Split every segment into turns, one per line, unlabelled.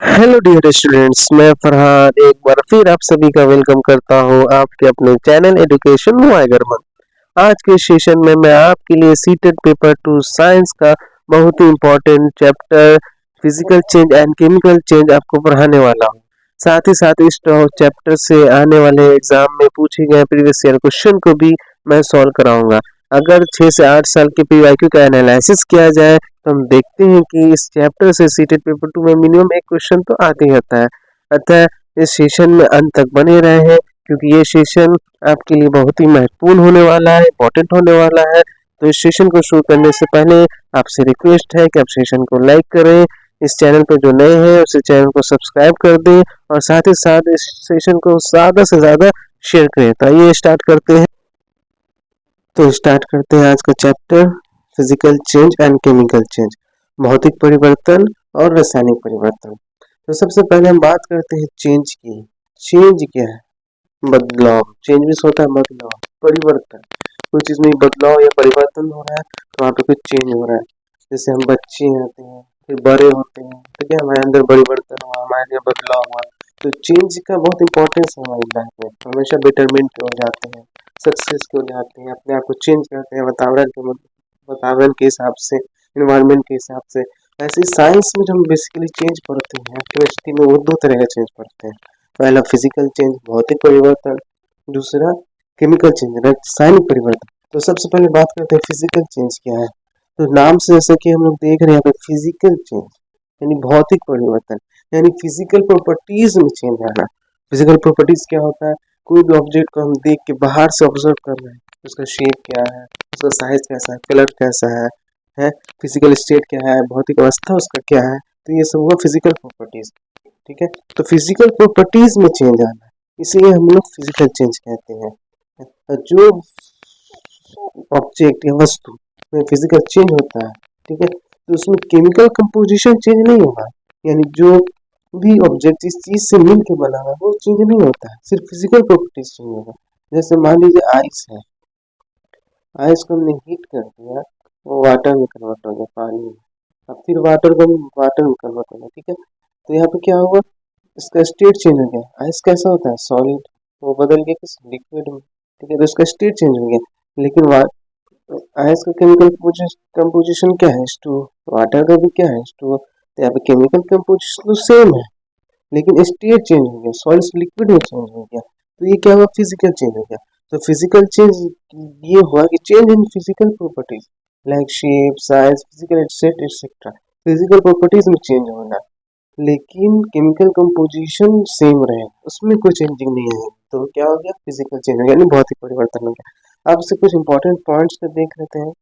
Hello dear students, मैं फरहान एक बार फिर आप सभी का वेलकम करता हूँ आपके अपने चैनल एजुकेशन मुआयगर में। आज के सेशन में मैं आपके लिए सीटेड पेपर टू साइंस का बहुत ही important chapter physical change and chemical change आपको पढ़ाने वाला हूँ। साथ ही साथ इस चैप्टर से आने वाले एग्जाम में पूछे गए प्रीवियस ईयर क्वेश्चन को भी मैं सॉल्व कराऊंगा। अगर 6 से 8 साल के पीवाईक्यू का एनालिसिस किया जाए तो हम देखते हैं कि इस चैप्टर से सीटेड पेपर 2 में मिनिमम एक क्वेश्चन तो आते ही आता है। अतः इस सेशन में अंत तक बने रहे हैं, क्योंकि ये सेशन आपके लिए बहुत ही महत्वपूर्ण होने वाला है, इंपॉर्टेंट होने वाला है। तो इस सेशन को शुरू करने से पहले आपसे रिक्वेस्ट है कि आप सेशन को लाइक करें। इस चैनल पर जो नए हैं उसे चैनल को सब्सक्राइब कर दें और साथ ही साथ इस सेशन को ज़्यादा से ज़्यादा शेयर करें। तो आइए स्टार्ट करते हैं। तो स्टार्ट करते हैं आज का chapter physical change and chemical change, भौतिक परिवर्तन और रासायनिक परिवर्तन। तो सबसे पहले हम बात करते हैं चेंज की। चेंज क्या है? बदलाव। चेंज भी होता है बदलाव, परिवर्तन। कोई चीज में बदलाव या परिवर्तन हो रहा है तो वहाँ पे कुछ चेंज हो रहा है। जैसे हम बच्चे होते हैं, फिर बड़े होते हैं, तो क्या हमारे अंदर परिवर्तन हुआ, हमारे अंदर बदलाव हुआ। तो चेंज का बहुत इंपॉर्टेंस है हमारी लाइफ में। हमेशा बेटरमेंट हो जाते हैं, सक्सेस के हो जाते हैं, अपने आप को चेंज करते हैं वातावरण के हिसाब से, इन्वायरमेंट के हिसाब से। ऐसे साइंस में जो हम बेसिकली चेंज पढ़ते हैं, केमिस्ट्री में वो दो तरह का चेंज पढ़ते हैं। पहला फिजिकल चेंज, भौतिक परिवर्तन। दूसरा केमिकल चेंज, रासायनिक परिवर्तन। तो सबसे पहले बात करते हैं फिजिकल चेंज क्या है। तो नाम से जैसे कि हम लोग देख रहे हैं यहाँ पे फिजिकल चेंज यानी भौतिक परिवर्तन, यानी फिजिकल प्रॉपर्टीज में चेंज आना। फिजिकल प्रॉपर्टीज क्या होता है? कोई भी ऑब्जेक्ट को हम देख के बाहर से ऑब्जर्व कर रहे हैं, उसका शेप क्या है, उसका साइज कैसा है, कलर कैसा है फिजिकल स्टेट क्या है, भौतिक अवस्था उसका क्या है। तो ये सब हुआ फिजिकल प्रॉपर्टीज। ठीक है, तो फिजिकल प्रॉपर्टीज में चेंज आना, इसीलिए हम लोग फिजिकल चेंज कहते हैं। जो ऑब्जेक्ट या वस्तु में फिजिकल चेंज होता है, ठीक है, तो उसमें केमिकल कंपोजिशन चेंज नहीं होगा। यानी जो भी ऑब्जेक्ट इस चीज से मिल के बना हुआ है वो चेंज नहीं होता है, सिर्फ फिजिकल प्रॉपर्टीज चेंज होगा। जैसे मान लीजिए आइस है, आइस को हमने हीट कर दिया, वो वाटर में कन्वर्ट हो गया, पानी में। अब फिर वाटर को वाटर में कन्वर्ट हो गया, ठीक है। तो यहाँ पे क्या हुआ, इसका स्टेट चेंज हो गया। आइस कैसा होता है? सॉलिड, वो बदल गया किस लिक्विड में, ठीक है, तो इसका स्टेट चेंज हो गया। लेकिन आइस का केमिकल कंपोजिशन क्या है? H2O। वाटर का भी क्या है? H2O। तो यहाँ पे केमिकल कंपोजिशन तो सेम है, लेकिन स्टेट चेंज हो गया, सॉलिड से लिक्विड में चेंज हो गया। तो ये क्या हुआ? फिजिकल चेंज हो गया। तो फिजिकल चेंज ये हुआ कि change in physical properties like shape, size, physical etcetera etcetera. Physical properties में चेंज होना, लेकिन केमिकल कंपोजिशन सेम रहेगा, उसमें कोई चेंजिंग नहीं है। तो क्या हो गया? फिजिकल चेंज हो गया, यानी भौतिक परिवर्तन हो गया। अब से कुछ इंपॉर्टेंट पॉइंट्स को देख लेते हैं।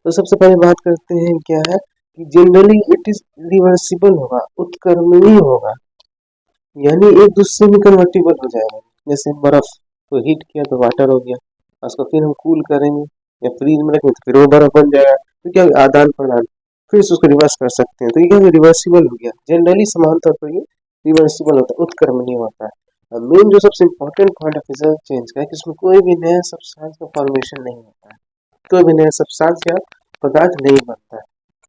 तो सबसे पहले बात करते हैं क्या है कि जनरली इट इज रिवर्सिबल होगा, उत्क्रमणीय होगा, यानी एक दूसरे में कन्वर्टिबल हो जाएगा। जैसे बर्फ को हीट किया तो वाटर हो गया, उसको फिर हम कूल करेंगे या फ्रीज में रखेंगे तो फिर वो बर्फ बन जाएगा। तो क्या आदान प्रदान, फिर से उसको रिवर्स कर सकते हैं। तो ये क्या रिवर्सिबल हो गया। जनरली समान तौर पर ये रिवर्सिबल होता है, उत्क्रमणीय होता है। मेन जो सबसे इंपॉर्टेंट पॉइंट है फिजिकल चेंज का है कि इसमें कोई भी नया सब्सटेंस का फॉर्मेशन नहीं होता है, कोई भी नया सब्सटेंस या पदार्थ नहीं बनता है।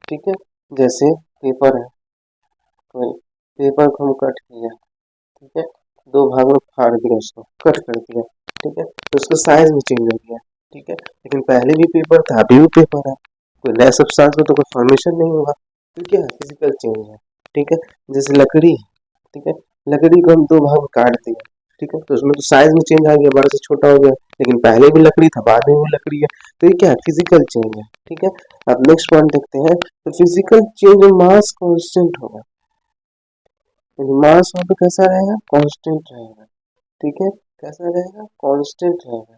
ठीक है, जैसे पेपर है, कोई पेपर को हम कट किया, ठीक है, दो भागों में फाड़ दिया, उसको कट कर दिया, ठीक है, तो उसका साइज भी चेंज हो गया, ठीक है। लेकिन पहले भी पेपर था, अभी भी पेपर है, कोई नया सब्सटेंस में तो कोई फॉर्मेशन नहीं होगा। तो क्या है? फिजिकल चेंज है, ठीक है। जैसे लकड़ी, ठीक है, लकड़ी को हम दो भाग में काट दिया, ठीक है, तो उसमें तो साइज में चेंज आ गया, बड़ा से छोटा हो गया, लेकिन पहले भी लकड़ी था, बाद में भी लकड़ी है। तो ये क्या है? फिजिकल चेंज है, ठीक है। अब नेक्स्ट पॉइंट देखते हैं। तो फिजिकल चेंज में मास कांस्टेंट होगा, मास वहाँ पे कैसा रहेगा? कांस्टेंट रहेगा, ठीक है, कैसा रहेगा? कांस्टेंट रहेगा,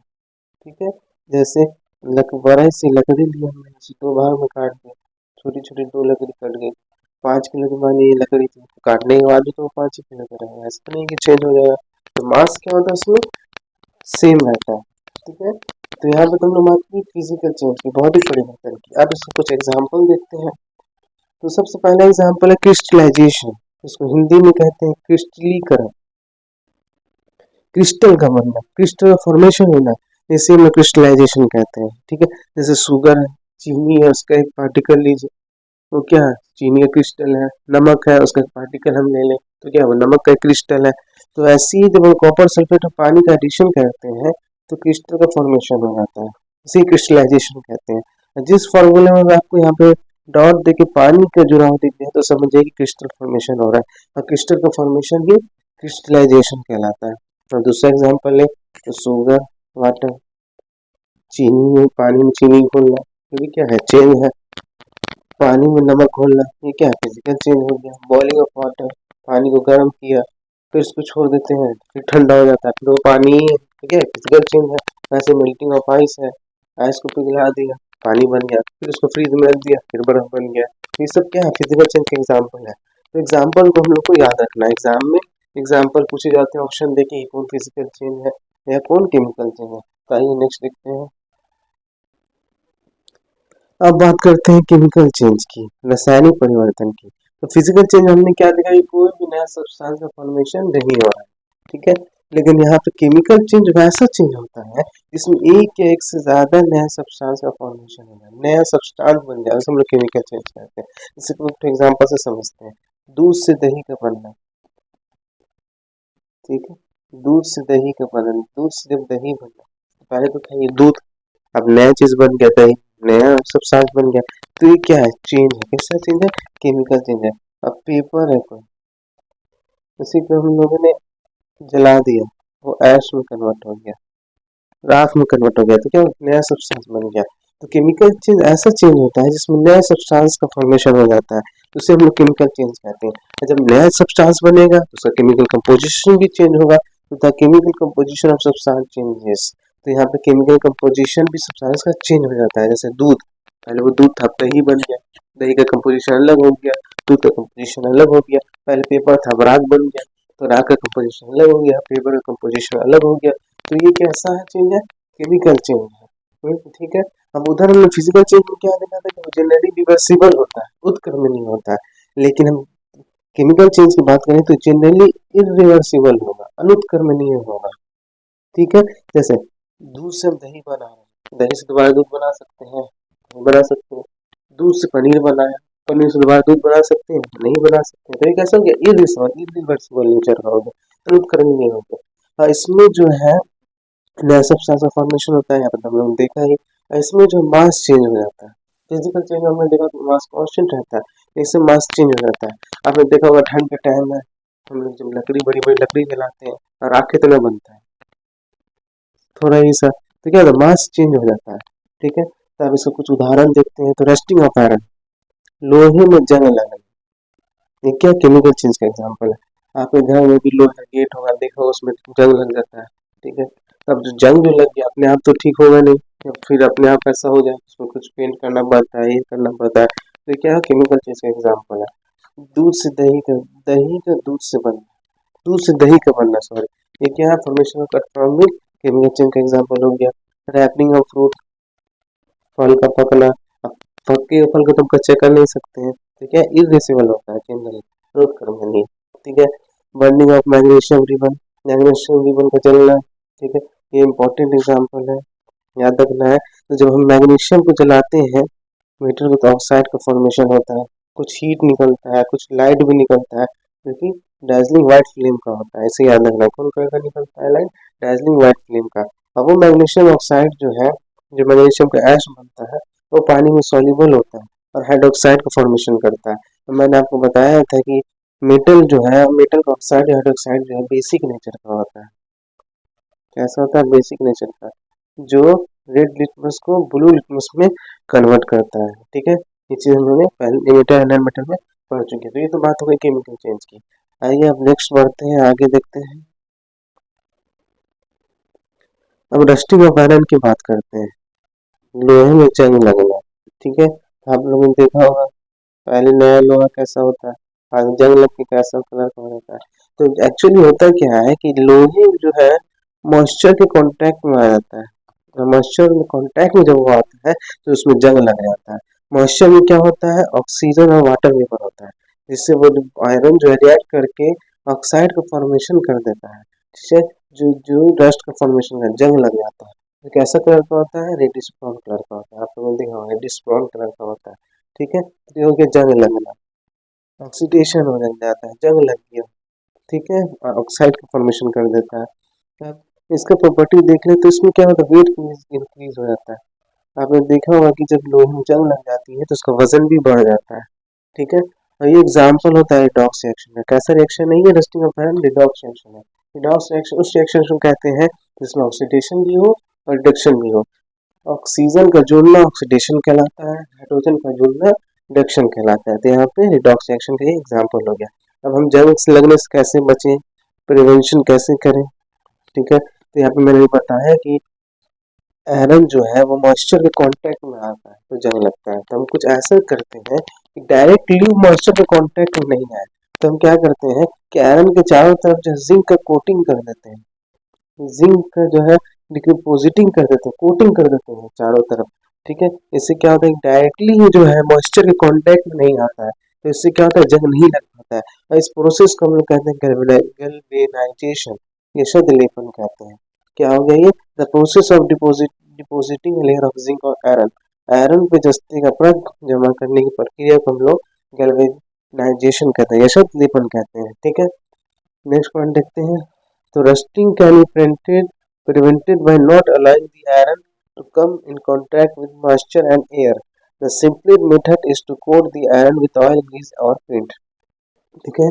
ठीक है। जैसे बड़ा सी लकड़ी ली हमने, इसे दो भाग में काट दिया, छोटी छोटी दो लकड़ी कट गई, 5 किलो की मानी ये लकड़ी थी, काटने के बाद भी तो 5 ही किलो का रहेगा, ऐसा नहीं कि चेंज हो जाएगा। तो मास क्या होता है उसमें? सेम रहता है, ठीक है। तो यहाँ पे तुमने बात की फिजिकल चेंज की, भौतिक परिवर्तन की। अब इसको कुछ एग्जाम्पल देखते हैं। तो सबसे पहला एग्जाम्पल है क्रिस्टलाइजेशन, इसको हिंदी में कहते हैं क्रिस्टलीकरण। क्रिस्टल का बनना, क्रिस्टल फॉर्मेशन होना, इसे हम क्रिस्टलाइजेशन कहते हैं, ठीक है। जैसे शुगर है, चीनी है, उसका एक पार्टिकल लीजिए, वो क्या है, चीनी का क्रिस्टल है। नमक है, उसका पार्टिकल हम ले लें तो क्या है, वो नमक का क्रिस्टल है। तो ऐसे ही जब हम कॉपर सल्फेट और पानी का एडिशन करते हैं तो क्रिस्टल का फॉर्मेशन हो जाता है, इसे क्रिस्टलाइजेशन कहते हैं। जिस फॉर्मूले में मैं आपको यहाँ पे डॉट देके पानी का जुड़ाव दिख गया तो समझिए कि क्रिस्टल फॉर्मेशन हो रहा है, और क्रिस्टल का फॉर्मेशन ही क्रिस्टलाइजेशन कहलाता है। और दूसरा एग्जांपल है तो शुगर, वाटर, चीनी में पानी में चीनी घोलना, ये क्या है, चेंज है। पानी में नमक घोलना, ये क्या है, फिजिकल चेंज हो गया। बॉइलिंग ऑफ वाटर, पानी को गर्म किया फिर उसको छोड़ देते हैं फिर ठंडा हो जाता है, फिर वो पानी ही है, ठीक है, फिजिकल चेंज है। वैसे मेल्टिंग ऑफ आइस है, आइस को पिघला दिया, पानी बन गया, फिर उसको फ्रीज में रख दिया, फिर बर्फ बन गया। ये सब क्या है, फिजिकल चेंज के एग्जाम्पल है। तो एग्जाम्पल को हम लोग को याद रखना है, एग्जाम में एग्जाम्पल पूछे जाते हैं, ऑप्शन देखिए कौन फिजिकल चेंज है या कौन केमिकल चेंज है। तो आइए नेक्स्ट देखते हैं। अब बात करते हैं केमिकल चेंज की, रासायनिक परिवर्तन की। तो फिजिकल चेंज हमने क्या देखा कि कोई भी नया सब्सटेंस का फॉर्मेशन नहीं हो रहा है, ठीक है। लेकिन यहाँ पे केमिकल चेंज वैसा चेंज होता है जिसमें एक या एक से ज्यादा नया सब्सटेंस का फॉर्मेशन हो जाए, नया सब्सटेंस बन जाए, उसे हम लोग केमिकल चेंज कहते हैं। इसे कुछ एग्जांपल से समझते हैं। दूध से दही का बनना, ठीक है, दूध से दही का बनना, दूध से जब दही बनना, पहले तो था ये दूध, अब नया चीज बन गया, दही, नया सब्सटेंस बन गया। तो ये क्या है, चेंज है, कैसा चेंज है, केमिकल चेंज है। अब पेपर है कोई, उसी को हम लोगों ने जला दिया, वो ऐश में कन्वर्ट हो गया, राख में कन्वर्ट हो गया, तो क्या नया सब्सटेंस बन गया। तो केमिकल चेंज ऐसा चेंज होता है जिसमें नया सब्सटेंस का फॉर्मेशन हो जाता है, तो उसे हम लोग केमिकल चेंज कहते हैं। और जब नया सब्सटेंस बनेगा तो उसका केमिकल कंपोजिशन भी चेंज होगा, तो the chemical composition of substance changes. तो यहाँ पे केमिकल कंपोजिशन भी सब्सटेंस का चेंज हो जाता है। जैसे दूध, पहले वो दूध था, दही बन गया, दही का कंपोजिशन अलग हो गया, दूध का कंपोजिशन अलग हो गया। पहले पेपर था, अब राख बन गया, तो राख का कंपोजिशन अलग हो गया, पेपर का कंपोजिशन अलग हो गया। तो ये कैसा है, चेंज है, केमिकल चेंज है, ठीक है। अब उधर हमने फिजिकल चेंज में क्या देखा था कि जनरली रिवर्सिबल होता है, उत्क्रमणीय होता है। लेकिन हम केमिकल चेंज की बात करें तो जनरली इरिवर्सिबल होगा, अनुत्क्रमणीय होगा, ठीक है। जैसे दूध से हम दही बना रहे हैं, दही से दोबारा दूध बना सकते हैं, नहीं बना सकते हैं। दूध से पनीर बनाया, पनीर से दोबारा दूध बना सकते हैं, नहीं बना सकते हैं। तो ये कैसा हो गया, इरिवर्सिबल नेचर का हो गया, अनुत्क्रमणीय हो गया। हाँ, इसमें जो है नया सब्सटेंस का फॉर्मेशन होता है, यहाँ पर हम लोग देखा ही। इसमें जो मास चेंज हो जाता है, फिजिकल चेंज हमने देखा तो मास कांस्टेंट रहता है, इससे मास चेंज हो जाता है। आपने देखा होगा ठंड का टाइम है, हम लोग जब लकड़ी, बड़ी बड़ी लकड़ी जलाते हैं और आग कितना बनता है, थोड़ा ही सा, तो क्या होता है, मास चेंज हो जाता है, ठीक है। तो अब इसका कुछ उदाहरण देखते हैं। तो रस्टिंग ऑफ आयरन, लोहे में जंग लगना, ये क्या केमिकल चेंज का एग्जाम्पल है। आपके घर में भी लोहे का गेट होगा, देखो उसमें जंग लग जाता है, ठीक है। अब जो जंग जो लग गया अपने आप तो ठीक होगा नहीं, या फिर अपने आप ऐसा हो जाए उसमें कुछ पेंट करना पड़ता है, ये करना पड़ता है, तो क्या है, केमिकल चेंज का एग्जाम्पल है। दूध से दही का दूध से बनना, दूध से दही का बनना, सॉरी, ये क्या है, formation of compound, chemical change का एग्जाम्पल हो गया। रैपनिंग ऑफ फ्रूट, फल का पकना, अब पके हुए फल को तो हम कच्चे कर नहीं सकते हैं, ठीक है, इरिवर्सिबल होता है, जनरली रोध कर्मणीय, ठीक है। Burning of magnesium ribbon, magnesium ribbon का जलना, ठीक है, ये इंपॉर्टेंट एग्जांपल है, याद रखना है। तो जब हम मैग्नीशियम को जलाते हैं, मेटल विद ऑक्साइड का फॉर्मेशन होता है, कुछ हीट निकलता है, कुछ लाइट भी निकलता है, क्योंकि डार्जिलिंग व्हाइट फ्लेम का होता है, इसे याद रखना है। कौन कलर का निकलता है लाइट, डार्जिलिंग व्हाइट फ्लेम का। अब वो मैग्नीशियम ऑक्साइड जो है, जो मैग्नीशियम का ऐश बनता है, वो पानी में सॉल्युबल होता है और हाइड्रोक्साइड का फॉर्मेशन करता है। तो मैंने आपको बताया था कि मेटल जो है, मेटल का ऑक्साइड या हाइड्रोक्साइड जो है बेसिक नेचर का होता है। कैसा होता है, बेसिक नेचर का, जो रेड लिटमस को ब्लू लिटमस में कन्वर्ट करता है, ठीक है। ये चीज हम लोगों ने पहले मेटल एंड नॉन मेटल में पढ़ चुके हैं। तो ये तो बात हो गई केमिकल चेंज की। आइए अब नेक्स्ट बढ़ते हैं, आगे देखते हैं। अब रस्टिंग ऑफ आयरन की बात करते हैं, लोहे में जंग लगना, ठीक है। तो आप लोगों ने देखा होगा पहले नया लोहा कैसा होता है, बाद जंग लग के कैसा कलर का हो जाता है। तो एक्चुअली होता क्या है कि लोहे जो है मॉइस्चर के कांटेक्ट में आ जाता है, मॉइस्चर में कांटेक्ट में जब वो आता है तो उसमें जंग लग जाता है। मॉइस्चर में क्या होता है, ऑक्सीजन और वाटर वेपर होता है, जिससे वो आयरन जो रिएक्ट करके ऑक्साइड का फॉर्मेशन कर देता है, जिससे जो जो डस्ट का फॉर्मेशन है, जंग लग जाता है। तो कैसा कलर का होता है, रेडिश ब्राउन कलर का होता है। आप लोगों ने देखा होगा रेडिश ब्राउन कलर का होता है, ठीक है। तो ये हो गया जंग लगना, ऑक्सीडेशन हो जाता है, जंग लग गया, ठीक है, ऑक्साइड का फॉर्मेशन कर देता है। अब इसका प्रॉपर्टी देख ले तो इसमें क्या होता है, वेट इंक्रीज हो जाता है। आपने देखा होगा कि जब लोहे में जंग लग जाती है तो उसका वजन भी बढ़ जाता है, ठीक है। और ये एग्जाम्पल होता है रिडॉक्स रिएक्शन का। कैसा रिएक्शन है ये, rusting of iron redox reaction है। रिडॉक्स रिएक्शन उस रिएक्शन को कहते हैं जिसमें ऑक्सीडेशन भी हो और रिडक्शन भी हो। ऑक्सीजन का जुड़ना ऑक्सीडेशन कहलाता है, हाइड्रोजन का जुड़ना रिडक्शन कहलाता है। तो यहाँ पे रिडॉक्स रिएक्शन का एग्जाम्पल हो गया। अब हम जंग से लगने से कैसे बचें, प्रिवेंशन कैसे करें, ठीक है। तो यहाँ पे मैंने बताया कि आयरन जो है वो मॉइस्चर के कांटेक्ट में आता है तो जंग लगता है। तो हम कुछ ऐसा करते हैं कि डायरेक्टली मॉइस्चर के कांटेक्ट में नहीं आए, तो हम क्या करते हैं कि आयरन के चारों तरफ जो जिंक का कोटिंग कर देते हैं, जिंक का जो है डिकम्पोजिटिंग कर देते हैं, कोटिंग कर देते हैं चारों तरफ, ठीक है। इससे क्या होता है डायरेक्टली ही जो है मॉइस्चर के कांटेक्ट में नहीं आता है, तो इससे क्या होता है जंग नहीं लग पाता है। और इस प्रोसेस को हम लोग कहते हैं गैल्वेनाइजेशन, ये शुद्ध लेपन कहते हैं। क्या हो गया ये, the process of depositing layer of zinc और आयरन, आयरन पे जस्ते का परत जमा करने की प्रक्रिया को हम लोग गैल्वेनाइजेशन कहते हैं, या शुद्ध लेपन कहते हैं, ठीक है। नेक्स्ट पॉइंट देखते हैं। तो rusting can be prevented by not allowing the iron to come in contact with moisture and air. The simpler method is to coat the iron with oil, grease or paint. ठीक है,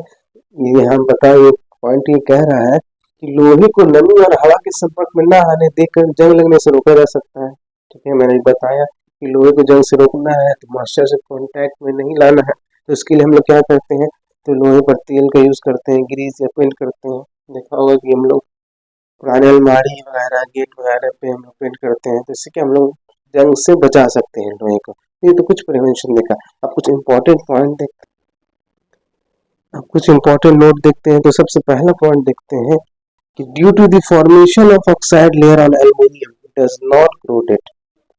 ये हम बताओ, ये point ये कह रहा है कि लोहे को नमी और हवा के संपर्क में न आने देकर जंग लगने से रोका जा सकता है। ठीक है, मैंने बताया कि लोहे को जंग से रोकना है तो मॉइस्चर से कांटेक्ट में नहीं लाना है, तो इसके लिए हम लोग क्या करते हैं, तो लोहे पर तेल का यूज करते हैं, ग्रीस या पेंट करते हैं। देखा होगा कि हम लोग पुराने अलमारी वगैरह, गेट वगैरह पे हम लोग पेंट करते हैं, तो इससे कि हम लोग जंग से बचा सकते हैं लोहे को। ये तो कुछ प्रिवेंशन देखा। अब कुछ इंपॉर्टेंट पॉइंट देखते अब कुछ इंपॉर्टेंट नोट देखते हैं। तो सबसे पहला पॉइंट देखते हैं कि due to the formation of oxide layer on aluminium it does not coated.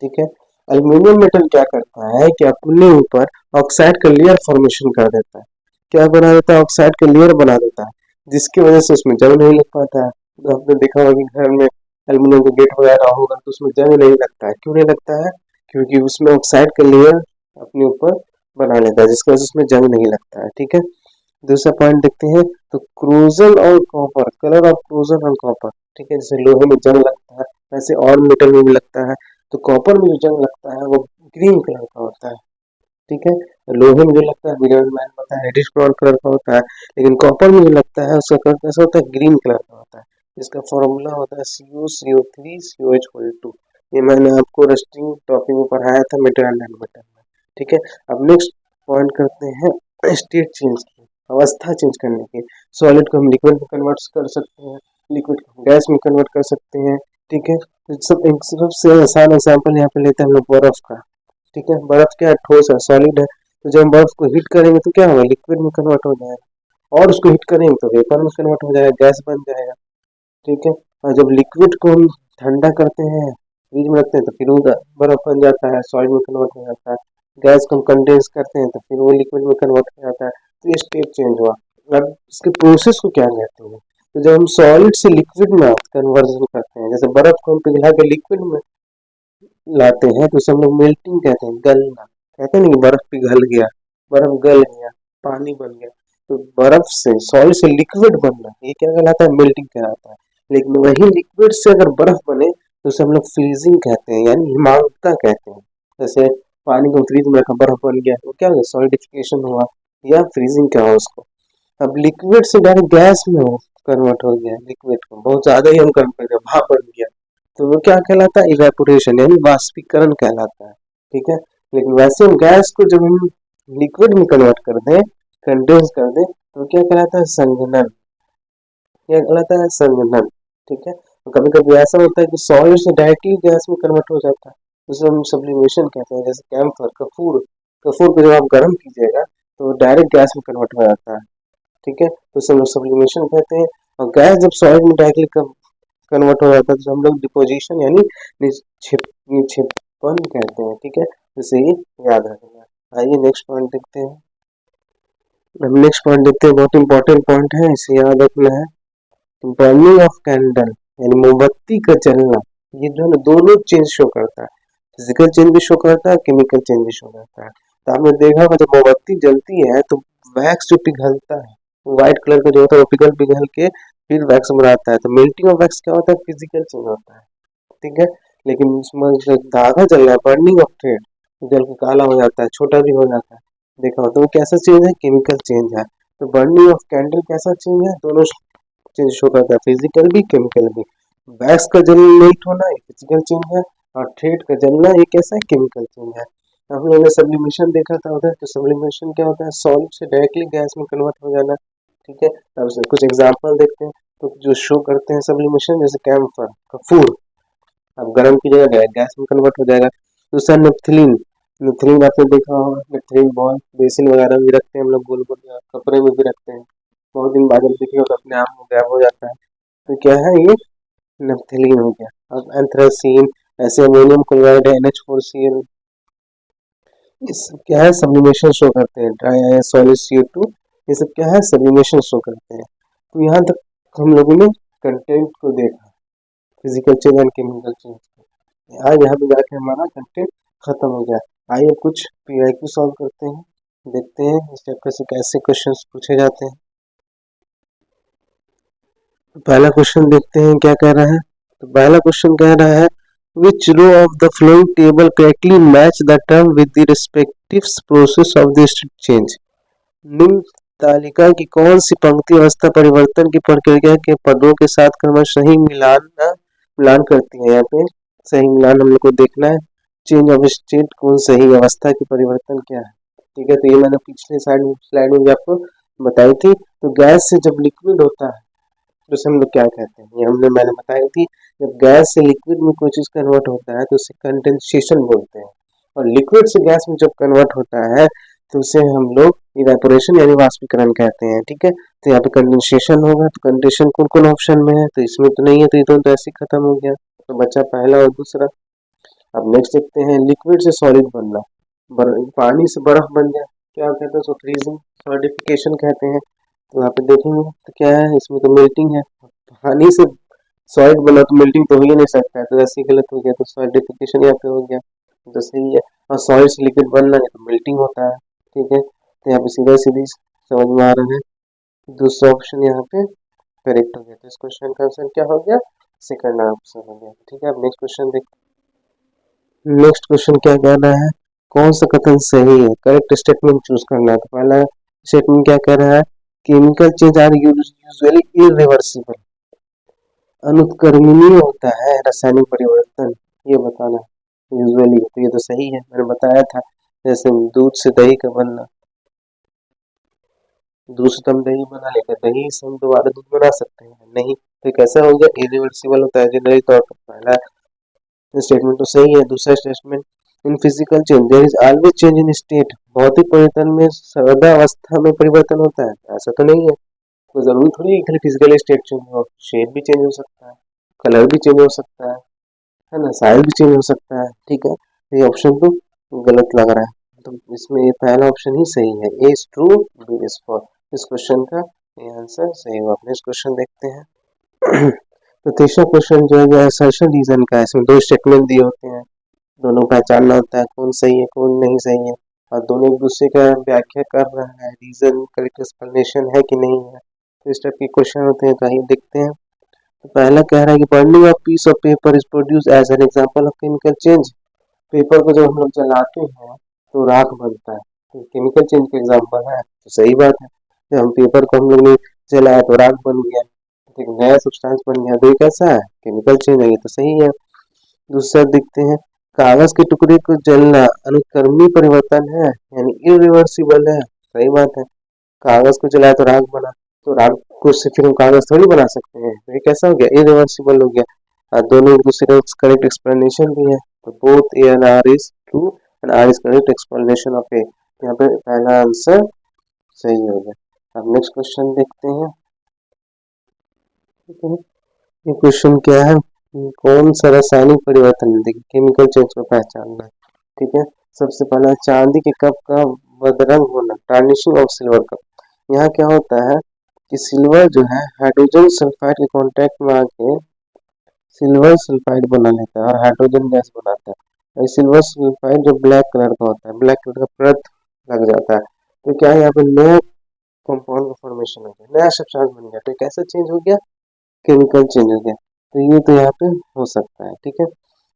ठीक है, एल्युमिनियम मेटल क्या करता है कि अपने ऊपर ऑक्साइड का लेयर फॉर्मेशन कर देता है। क्या बना देता है, ऑक्साइड का लेयर बना देता है, जिसकी वजह से उसमें जंग नहीं लग पाता है। तो आपने देखा होगा कि घर में एल्युमिनियम का गेट वगैरह होगा तो उसमें जंग नहीं लगता है। क्यों नहीं लगता है, क्योंकि उसमें ऑक्साइड का लेयर अपने ऊपर बना लेता है, जिसकी वजह से उसमें जंग नहीं लगता है। ठीक है, दूसरा पॉइंट देखते हैं। तो क्रोजन और कॉपर, कलर ऑफ क्रोजन और कॉपर, ठीक है, जैसे लोहे में जंग लगता है वैसे और मेटल में भी लगता है। तो कॉपर में जो जंग लगता है वो ग्रीन कलर का होता है। ठीक है, लोहे में जो लगता है मैंने बताया रेडिश ब्राउन कलर का होता है, लेकिन कॉपर में जो लगता है उसका कलर कैसा होता है, ग्रीन कलर का होता है। इसका फॉर्मूला होता है CuCO3COH2। ये मैंने आपको रस्टिंग टॉपिक में पढ़ाया था मेटल एंड नॉन मेटल में। ठीक है, अब नेक्स्ट पॉइंट करते हैं स्टेट चेंज की, अवस्था चेंज करने की। सॉलिड को हम लिक्विड में कन्वर्ट कर सकते हैं, लिक्विड को हम गैस में कन्वर्ट कर सकते हैं। ठीक है, तो सबसे आसान एग्जाम्पल यहाँ पे लेते हैं हम लोग बर्फ का। ठीक है, बर्फ क्या है, ठोस है, सॉलिड है। तो जब हम बर्फ को हीट करेंगे तो क्या होगा, लिक्विड में कन्वर्ट हो जाएगा, और उसको हीट करेंगे तो वेपर में कन्वर्ट हो जाएगा, गैस बन जाएगा। ठीक है, और जब लिक्विड को हम ठंडा करते हैं, फ्रिज में रखते हैं, तो फिर वो बर्फ बन जाता है, सॉलिड में कन्वर्ट हो जाता है। गैस को हम कंडेंस करते हैं तो फिर वो लिक्विड में कन्वर्ट हो जाता है। तो ये स्टेट चेंज हुआ। अब इसके प्रोसेस को क्या कहते हैं, तो जब हम सॉलिड से लिक्विड में कन्वर्जन करते हैं, जैसे बर्फ को हम पिघला के लिक्विड में लाते हैं तो उसे हम लोग मेल्टिंग कहते हैं, गलना कहते हैं। नहीं, बर्फ पिघल गया, बर्फ गल गया, पानी बन गया। तो बर्फ से सॉलिड से लिक्विड बनना ये क्या कहलाता है, मेल्टिंग कहलाता है। लेकिन वही लिक्विड से अगर बर्फ बने तो उसे हम लोग फ्रीजिंग कहते हैं, यानी हिमांकता कहते हैं। जैसे पानी को फ्रीज में रखा, बर्फ बन गया, वो क्या हुआ, सॉलिडिफिकेशन हुआ या फ्रीजिंग क्या हुआ उसको। अब लिक्विड से डायरेक्ट गैस में हो कन्वर्ट हो गया, लिक्विड को बहुत ज्यादा ही हम कन्वर्ट कर दिया, भाप बन गया, तो वो क्या कहलाता है, इवेपोरेशन यानी वाष्पीकरण कहलाता है। ठीक है, लेकिन वैसे हम गैस को जब हम लिक्विड में कन्वर्ट कर दें, कंडेंस कर दें, तो क्या कहलाता है, संघनन। क्या कहलाता है, संघनन। ठीक है, तो कभी कभी ऐसा होता है कि सॉलिड से डायरेक्टली गैस में कन्वर्ट हो जाता है, उसे हम सब्लिमेशन कहते हैं। जैसे कैम्फर, कपूर, कपूर को जब आप गर्म कीजिएगा तो डायरेक्ट गैस में कन्वर्ट हो जाता है। ठीक है, तो उसे हम लोग सब्लिमेशन कहते हैं। और गैस जब सॉलिड में डायरेक्टली कन्वर्ट हो जाता है तो हम लोग डिपोजिशन यानी निक्षेपण कहते हैं। ठीक है, इसे ही याद रखना। आइए नेक्स्ट पॉइंट देखते हैं। हम नेक्स्ट पॉइंट देखते हैं, बहुत इंपॉर्टेंट पॉइंट है, इसे याद रखना है। बर्निंग ऑफ कैंडल यानी मोमबत्ती का जलना, ये जो है ना दोनों चेंज शो करता है, फिजिकल चेंज भी शो करता है, केमिकल चेंज भी शो करता है। तो आपने देखा होगा जब मोमबत्ती जलती है तो वैक्स जो पिघलता है, व्हाइट कलर का जो होता है वो पिघल पिघल के फिर वैक्स बनाता है। तो मेल्टिंग ऑफ वैक्स क्या होता है? फिजिकल चेंज होता है, ठीक है। लेकिन उसमें जो धागा जल रहा है, बर्निंग ऑफ थ्रेड, जल के काला हो जाता है, छोटा भी हो जाता है, देखा हो तो वो कैसा चेंज है? केमिकल चेंज है। तो बर्निंग ऑफ कैंडल कैसा चेंज है? दोनों चेंज शो करता है, फिजिकल भी केमिकल भी। वैक्स का जलना लेट होना एक फिजिकल चेंज है, और थ्रेड का जलना एक कैसा है? केमिकल चेंज है। हम लोगों ने सब्लिमेशन देखा था उधर, तो सब्लिमेशन क्या होता है? सॉलिड से डायरेक्टली गैस में कन्वर्ट हो जाना, ठीक है। अब से कुछ एग्जांपल देखते हैं तो जो शो करते हैं सब्लिमेशन, जैसे कैम्फर कपूर, अब गर्म की जगह गैस में कन्वर्ट हो जाएगा। दूसरा नेपथलीन, नेपथलीन आपने देखा होगा, नेपथलीन बॉल बेसिन वगैरह में भी रखते हैं हम लोग, गोल गोल कपड़े में भी रखते हैं, बहुत दिन बाद जब देखिए तो अपने आप में गायब हो जाता है। तो क्या है ये? नेपथलीन हो गया। अब एंथ्रासीन, ऐसे अमोनियम क्लोराइड है NH4Cl, ये सब क्या है? सब्लिमेशन शो करते हैं। ड्राई आयन, सॉलिड CO2, ये सब क्या है? सब्लिमेशन शो करते हैं। तो यहाँ तक हम लोगों ने कंटेंट को देखा, physical change and chemical change. आज यहाँ पे जाके हमारा कंटेंट खत्म हो गया। आइए अब कुछ PYQ सॉल्व करते हैं, देखते हैं इस चैप्टर से कैसे क्वेश्चंस पूछे जाते हैं। तो पहला क्वेश्चन देखते हैं क्या कह रहा है। तो पहला क्वेश्चन कह रहा है which row of the following table correctly match the term with the respective process of the state change। निम्न तालिका की कौन सी पंक्ति अवस्था परिवर्तन की प्रक्रिया के पदों के साथ क्रमशः सही मिलान करती है? यहाँ पे सही मिलान हम लोग को देखना है। चेंज ऑफ स्टेट, कौन सही अवस्था की परिवर्तन क्या है, ठीक है। तो ये मैंने पिछले स्लाइड में भी आपको बताई थी। तो गैस से जब लिक्विड होता है तो उसे हम लोग क्या कहते हैं? ये मैंने बताई थी, जब गैस से लिक्विड में कोई चीज कन्वर्ट होता है तो उसे कंडेंसेशन बोलते हैं, और लिक्विड से गैस में जब कन्वर्ट होता है तो उसे हम लोग इवेपोरेशन यानी वाष्पीकरण कहते हैं, ठीक है। तो यहाँ पे कंडेंसेशन होगा, तो कंडेंसेशन कौन कौन ऑप्शन में है? तो इसमें तो नहीं है, तो ये तो ऐसे ही खत्म हो गया, तो बचा पहला और दूसरा। अब नेक्स्ट देखते हैं लिक्विड से सॉलिड बनना, पानी से बर्फ बन जाए, क्या कहते हैं? उसको फ्रीजिंग सॉलिडिफिकेशन कहते हैं। तो यहाँ पे देखेंगे तो क्या है, इसमें तो मेल्टिंग है। पानी से सॉलिड बना तो मेल्टिंग तो हो ही नहीं सकता है, तो ऐसे ही गलत हो गया, तो सॉलिडिफिकेशन यहाँ पे हो गया, तो सही है। और सॉलिड से लिक्विड बनना है तो मेल्टिंग होता है, ठीक है। तो यहाँ पे सीधा सीधी समझ में आ रहा है, दूसरा ऑप्शन यहाँ पे करेक्ट हो गया। तो इस क्वेश्चन का आंसर क्या हो गया? सेकंड ऑप्शन हो गया, ठीक है। अब नेक्स्ट क्वेश्चन देखते हैं। नेक्स्ट क्वेश्चन क्या कह रहा है, कौन सा कथन सही है? करेक्ट स्टेटमेंट चूज करना है। तो पहला स्टेटमेंट क्या कह रहा है? Chemical change are usually irreversible, अनुत्क्रमणीय होता है रासायनिक परिवर्तन, ये बताना है यूजुअली। तो ये तो सही है, मैंने बताया था, जैसे दूध से दही का बनना, दूध से हम दही बना लेते हैं, दही से हम दोबारा दूध बना सकते हैं? नहीं। तो कैसा हो गया? इरिवर्सिबल होता है जनरली तौर पर। पहला स्टेटमेंट तो सही है। दूसरा statement, in physical change their is always change in state, भौतिक परिवर्तन में सदा अवस्था में परिवर्तन होता है? ऐसा तो नहीं है, तो जरूरी थोड़ी है खाली फिजिकल स्टेट चेंज हो, शेप भी चेंज हो सकता है, कलर भी चेंज हो सकता है ना, साइज भी चेंज हो सकता है, ठीक है। तो ये ऑप्शन तो गलत लग रहा है, तो इसमें ये पहला ऑप्शन ही सही है, A is true, B is false. इस क्वेश्चन का ये आंसर सही होगा। अपने इस क्वेश्चन देखते हैं। तो तीसरा क्वेश्चन जो है असर्शन रीजन का है, इसमें दो स्टेटमेंट दिए होते हैं, दोनों पहचानना होता है कौन सही है कौन नहीं सही है, और दोनों एक दूसरे का व्याख्या कर रहा है, रीजन करेक्ट एक्सप्लेनेशन है कि नहीं है। तो इस टाइप के क्वेश्चन होते हैं, तो आइए देखते हैं। तो पहला कह रहा है कि burning of piece of paper is produce as an example of chemical change. Paper को जब हम लोग जलाते हैं तो राख बनता है, तो केमिकल चेंज का एग्जांपल है, तो सही बात है। जब हम पेपर को हम लोग ने जलाया तो राख बन गया, तो एक नया सब्सटेंस बन गया, तो ये कैसा है? केमिकल चेंज है, ये तो सही है। दूसरा देखते हैं, कागज के टुकड़े को जलना अनुक्रमी परिवर्तन है यानी इरिवर्सिबल है, सही बात है। कागज को जलाया तो राख बना, तो राख को से फिर हम कागज थोड़ी बना सकते हैं, तो ये कैसा हो गया? इरिवर्सिबल हो गया। और दोनों एक दूसरे का करेक्ट एक्सप्लेनेशन भी है, तो both A and R is true and R is correct explanation of A. यहाँ पे पहला आंसर सही हो गया। अब नेक्स्ट क्वेश्चन देखते हैं, ठीक है। ये क्वेश्चन क्या है, कौन सा रासायनिक परिवर्तन है? देखिए केमिकल चेंज को पहचानना है, ठीक है। सबसे पहला चांदी के कप का बदरंग होना, टार्निशिंग ऑफ सिल्वर कप। यहाँ क्या होता है कि सिल्वर जो है हाइड्रोजन सल्फाइड के कांटेक्ट में आके सिल्वर सल्फाइड बना लेता है और हाइड्रोजन गैस बनाता है। और सिल्वर सल्फाइड जो ब्लैक कलर का होता है, ब्लैक कलर का परत लग जाता है। तो क्या है यहाँ पे नया कंपाउंड का फॉर्मेशन हो गया, नया सब्सटेंस बन गया। तो कैसे चेंज हो गया, केमिकल चेंज हो गया। तो ये तो यहाँ पे हो सकता है, ठीक है।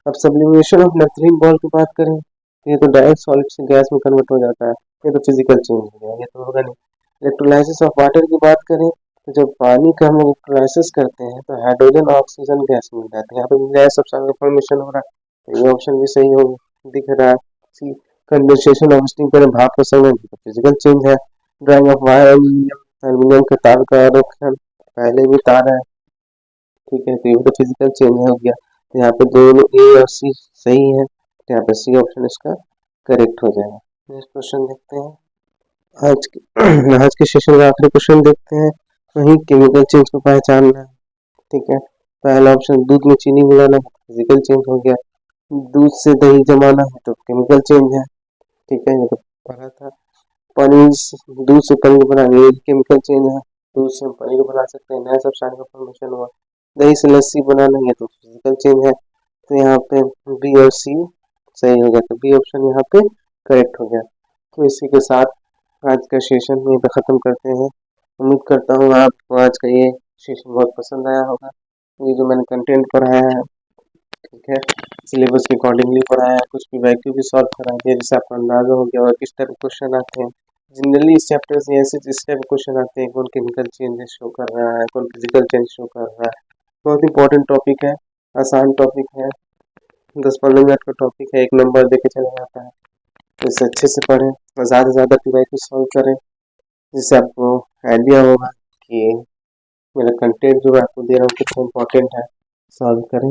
अब सब्लिमेशन ऑफ नैथलीन बॉल की बात करें तो ये तो डायरेक्ट सॉलिड से गैस में कन्वर्ट हो जाता है, ये तो फिजिकल चेंज हो गया, ये तो होगा नहीं। इलेक्ट्रोलाइसिस ऑफ वाटर की बात करें तो जब पानी का हम इलेक्ट्रोलाइसिस करते हैं तो हाइड्रोजन ऑक्सीजन गैस मिल जाती है, यहाँ पे नया सब्सटेंस का फॉर्मेशन हो रहा है। तो ये ऑप्शन भी सही हो दिख रहा है। सी कंडेंसेशन ऑफ स्टीम पर भाप का समय फिजिकल चेंज है। ड्राइंग ऑफ वायर एल्यूमिनियम के तार का आरोखण पहले भी तार है, ठीक है। तो ये तो फिजिकल चेंज हो गया। तो यहाँ पे दोनों ए और सी सही है, तो यहाँ पे सी ऑप्शन इसका करेक्ट हो जाएगा। नेक्स्ट क्वेश्चन देखते हैं। आज के आज के सेशन का आखिरी क्वेश्चन देखते हैं। वही केमिकल चेंज को पहचानना है, ठीक है। पहला ऑप्शन दूध में चीनी मिलाना है, फिजिकल चेंज हो गया। दूध से दही जमाना है तो केमिकल चेंज है, ठीक है, ये तो पढ़ा था। पनीर दूध से पनीर बनाना ये केमिकल चेंज है, दूध से हम पनीर बना सकते हैं, नया सब्सटेंस का फॉर्मेशन हुआ। दही से लस्सी बनाना ये तो फिजिकल चेंज है। तो यहाँ पे बी और सी सही हो गया, तो बी ऑप्शन यहाँ पे करेक्ट हो गया। तो इसी के साथ आज का सेशन यहीं पे ख़त्म करते हैं। उम्मीद करता हूँ आपको आज का ये सेशन बहुत पसंद आया होगा। ये जो मैंने कंटेंट पढ़ाया है, ठीक है, सिलेबस के अकॉर्डिंगली पढ़ाया है, कुछ भी वैक्यू भी सॉल्व करा दिया जिससे आपको अंदाजा हो गया और किस टाइप के क्वेश्चन आते हैं। जनरली इस चैप्टर से ऐसे इस टाइप के क्वेश्चन आते हैं, कौन केमिकल चेंजेस शो कर रहा है, कौन फिजिकल चेंज शो कर रहा है। बहुत इंपॉर्टेंट टॉपिक है, आसान टॉपिक है, 10-15 मिनट का टॉपिक है, एक नंबर देके चला जाता है। तो इसे अच्छे से पढ़ें और ज़्यादा से ज़्यादा पीवाईक्यू सॉल्व करें, जिससे आपको आइडिया होगा कि मेरा कंटेंट जो मैं आपको दे रहा हूँ कितना इंपॉर्टेंट है। सॉल्व करें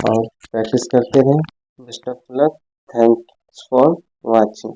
और प्रैक्टिस करते रहें। Best of luck, thanks for watching.